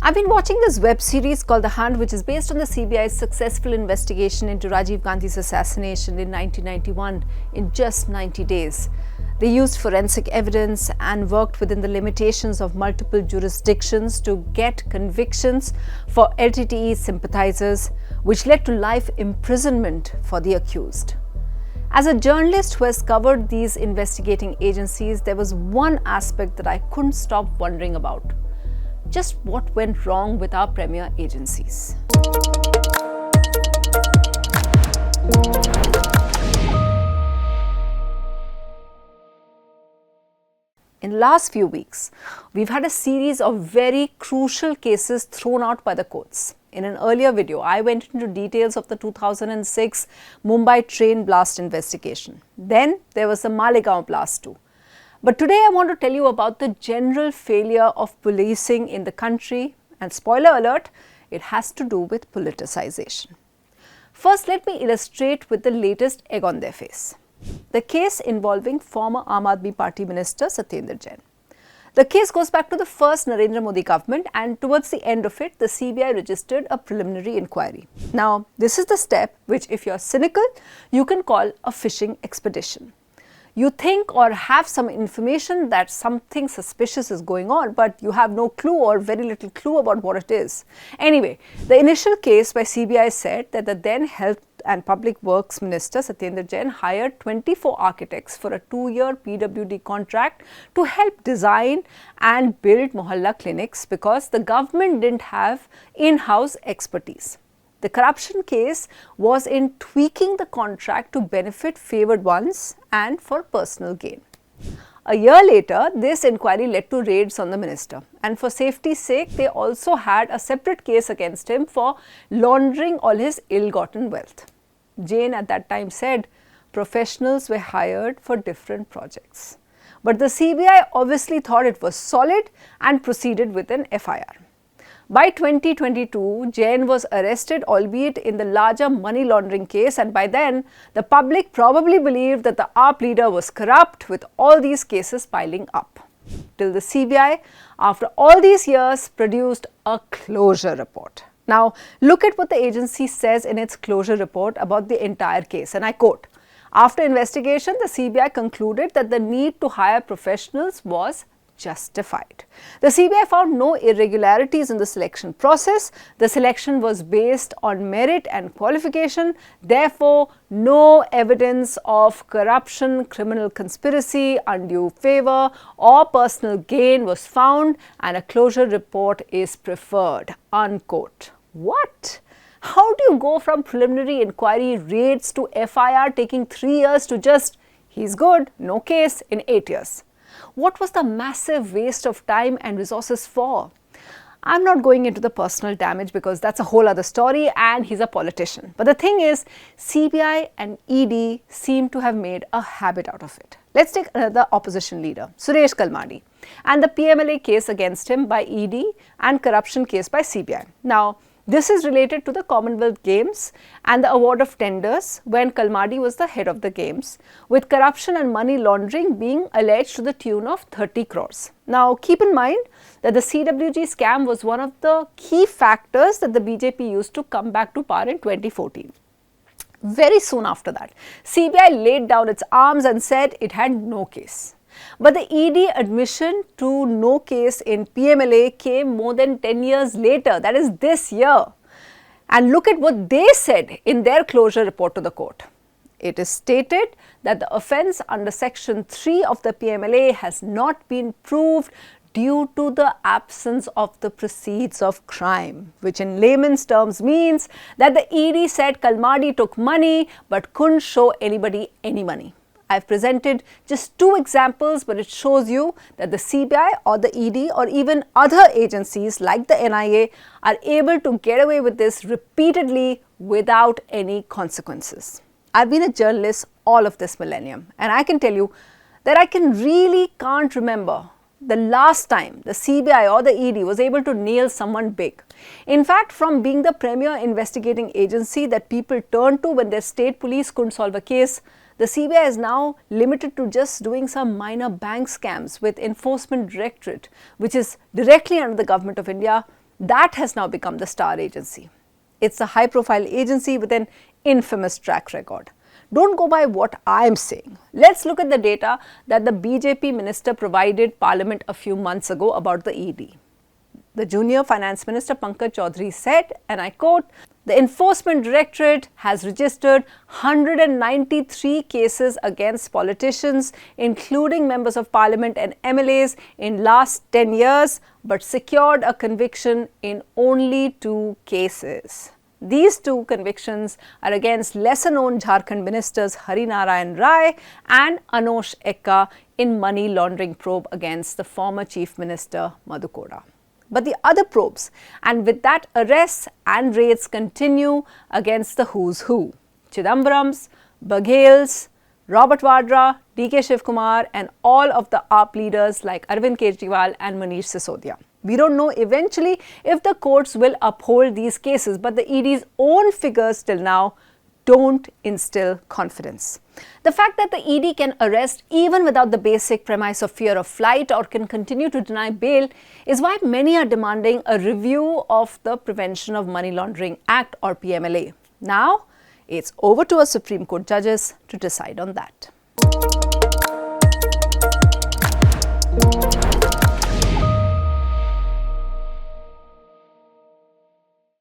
I've been watching this web series called The Hunt, which is based on the CBI's successful investigation into Rajiv Gandhi's assassination in 1991 in just 90 days. They used forensic evidence and worked within the limitations of multiple jurisdictions to get convictions for LTTE sympathizers, which led to life imprisonment for the accused. As a journalist who has covered these investigating agencies, there was one aspect that I couldn't stop wondering about. Just what went wrong with our premier agencies? In the last few weeks, we've had a series of very crucial cases thrown out by the courts. In an earlier video, I went into details of the 2006 Mumbai train blast investigation. Then there was the Malegaon blast too. But today I want to tell you about the general failure of policing in the country, and spoiler alert, it has to do with politicization. First, let me illustrate with the latest egg on their face. The case involving former Aam Aadmi Party Minister Satyender Jain. The case goes back to the first Narendra Modi government, and towards the end of it, the CBI registered a preliminary inquiry. Now, this is the step which, if you're cynical, you can call a fishing expedition. You think or have some information that something suspicious is going on, but you have no clue or very little clue about what it is. Anyway, the initial case by CBI said that the then Health and Public Works Minister Satyender Jain hired 24 architects for a 2-year PWD contract to help design and build mohalla clinics because the government didn't have in-house expertise. The corruption case was in tweaking the contract to benefit favoured ones and for personal gain. A year later, this inquiry led to raids on the minister, and for safety's sake, they also had a separate case against him for laundering all his ill-gotten wealth. Jain at that time said professionals were hired for different projects. But the CBI obviously thought it was solid and proceeded with an FIR. By 2022, Jain was arrested, albeit in the larger money laundering case, and by then, the public probably believed that the AAP leader was corrupt, with all these cases piling up. Till the CBI, after all these years, produced a closure report. Now, look at what the agency says in its closure report about the entire case, and I quote, "After investigation, the CBI concluded that the need to hire professionals was justified. The CBI found no irregularities in the selection process. The selection was based on merit and qualification. Therefore, no evidence of corruption, criminal conspiracy, undue favour or personal gain was found, and a closure report is preferred." Unquote. What? How do you go from preliminary inquiry raids to FIR taking 3 years to just, he's good, no case in 8 years? What was the massive waste of time and resources for? I'm not going into the personal damage because that's a whole other story, and he's a politician. But the thing is, CBI and ED seem to have made a habit out of it. Let's take another opposition leader, Suresh Kalmadi, and the PMLA case against him by ED and corruption case by CBI. Now, this is related to the Commonwealth Games and the award of tenders when Kalmadi was the head of the games, with corruption and money laundering being alleged to the tune of 30 crores. Now, keep in mind that the CWG scam was one of the key factors that the BJP used to come back to power in 2014. Very soon after that, CBI laid down its arms and said it had no case. But the ED admission to no case in PMLA came more than 10 years later, that is this year. And look at what they said in their closure report to the court. It is stated that the offence under Section 3 of the PMLA has not been proved due to the absence of the proceeds of crime, which in layman's terms means that the ED said Kalmadi took money but couldn't show anybody any money. I've presented just 2 examples, but it shows you that the CBI or the ED or even other agencies like the NIA are able to get away with this repeatedly without any consequences. I've been a journalist all of this millennium, and I can tell you that I can't remember the last time the CBI or the ED was able to nail someone big. In fact, from being the premier investigating agency that people turned to when their state police couldn't solve a case, the CBI is now limited to just doing some minor bank scams with Enforcement Directorate, which is directly under the Government of India, That has now become the star agency. It's a high-profile agency with an infamous track record. Don't go by what I'm saying. Let's look at the data that the BJP minister provided Parliament a few months ago about the ED. The junior finance minister Pankaj Chaudhary said, and I quote, "The Enforcement Directorate has registered 193 cases against politicians, including members of parliament and MLAs in last 10 years, but secured a conviction in only 2 cases. These 2 convictions are against lesser-known Jharkhand ministers Hari Narayan Rai and Anosh Ekka in money laundering probe against the former Chief Minister Madhu Koda. But the other probes, and with that arrests and raids continue against the who's who. Chidambarams, Baghels, Robert Vadra, DK Shivkumar and all of the AAP leaders like Arvind Kejriwal and Manish Sisodia. We don't know eventually if the courts will uphold these cases, but the ED's own figures till now don't instill confidence. The fact that the ED can arrest even without the basic premise of fear of flight or can continue to deny bail is why many are demanding a review of the Prevention of Money Laundering Act or PMLA. Now, it's over to our Supreme Court judges to decide on that.